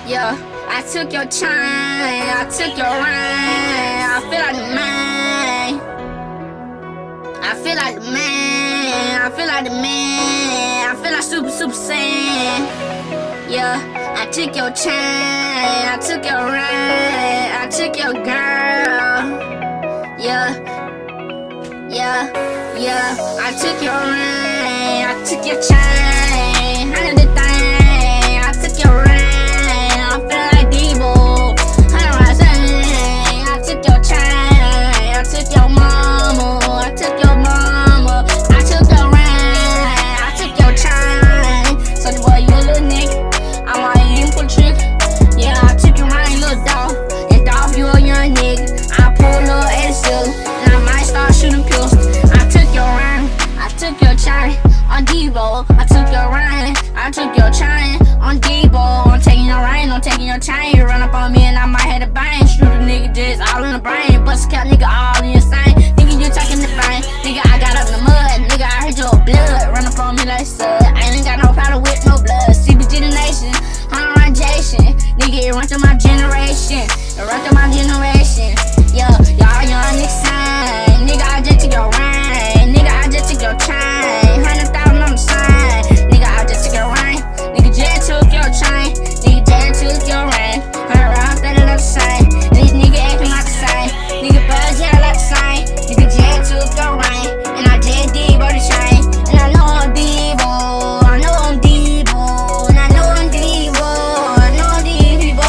Yeah, I took your chain, I took your ring. I feel like the man. I feel like the man. I feel like the man. I feel like super saiyan. Yeah, I took your chain, I took your ring, I took your girl. Yeah, I took your ring, I took your chain. I did the thing, I took your ring. I feel like Debo. I took your chain, I took your mama, I took your mama, I took your ring, I took your chain. So boy, you a little nigga, I might even pull trick. Yeah, I took your ring, little dog, and dog, you a young nigga. I pull a little Edison, and I might start shooting pistols. I took your ring, I took your chain on Debo. I took your ring, I took your chain on Debo. I'm taking your ring, I'm taking your chain. You run up on me and I might have a bang. Shoot a nigga just all in the brain. Bust a cap nigga all in your same. Thinking you taking the fame. Nigga, I got up in the mud. Nigga, I heard your blood. Run up on me like sud. I ain't got no powder with no blood. CBG the nation, I'm on Jason. Nigga, it run through my generation. It run through my generation. Yeah, y'all young niggas same. Nigga, I just took your ring. Nigga, I just took your chain. 100,000 on the sign. Nigga, I just took your ring. Nigga, just took your chain. Nigga, just took your ring. 100 rounds, that look the same. These niggas acting like the same. Nigga, buzz, yeah, like the same. Nigga, just took your ring. And I just Debo the chain. And I know I'm Debo. I know I'm Debo. And I know I'm Debo. I know I'm Debo.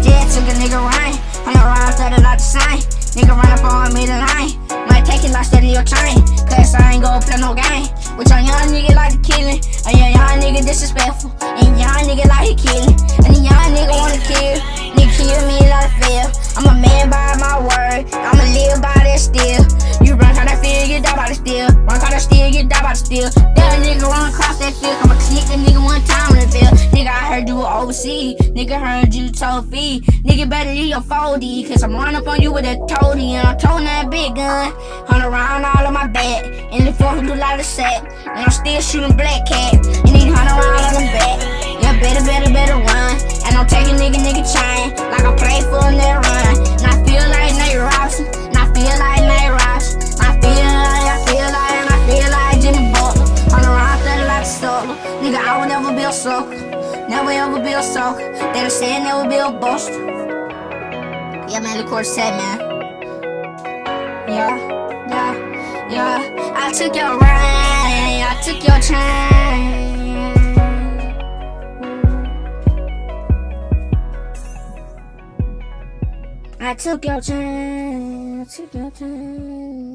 Just took a nigga ring. 100 rounds, that look like the same. Nigga run up on me tonight. Might take it like steady your chain. Cause I ain't gon' play no game. With your young nigga like the killing. And your young nigga disrespectful. And young nigga like he killing. And the young nigga wanna kill. Nigga kill me like a feel. I'm a man by my word. I'ma live by that still. You run how that feel, you die by the steel. Run how that steel, you die by the steel. That nigga run across that field. I'ma sneak the nigga one time in the field. Nigga, I heard you were overseas. Nigga, heard you told feed. Nigga, better leave your 4D. Cause I'm run up on you with a toady. And I'm toting that big gun. 100 round all on my back. And the 4 do like a sack. And I'm still shooting black cat. And these 100 round on the back. Yeah, better run. And I'm taking nigga chain. Like I play for in that run. And I feel like Nate Robinson. And I feel like Nate Robinson. I feel like Jimmy Butler. 100 round 30 like a solo. Nigga, I would never be a sucker. Never ever be a sucker. They say never be a buster. Yeah, man, the court said, man. Yeah. I took your ring, I took your chain. I took your chain, I took your chain.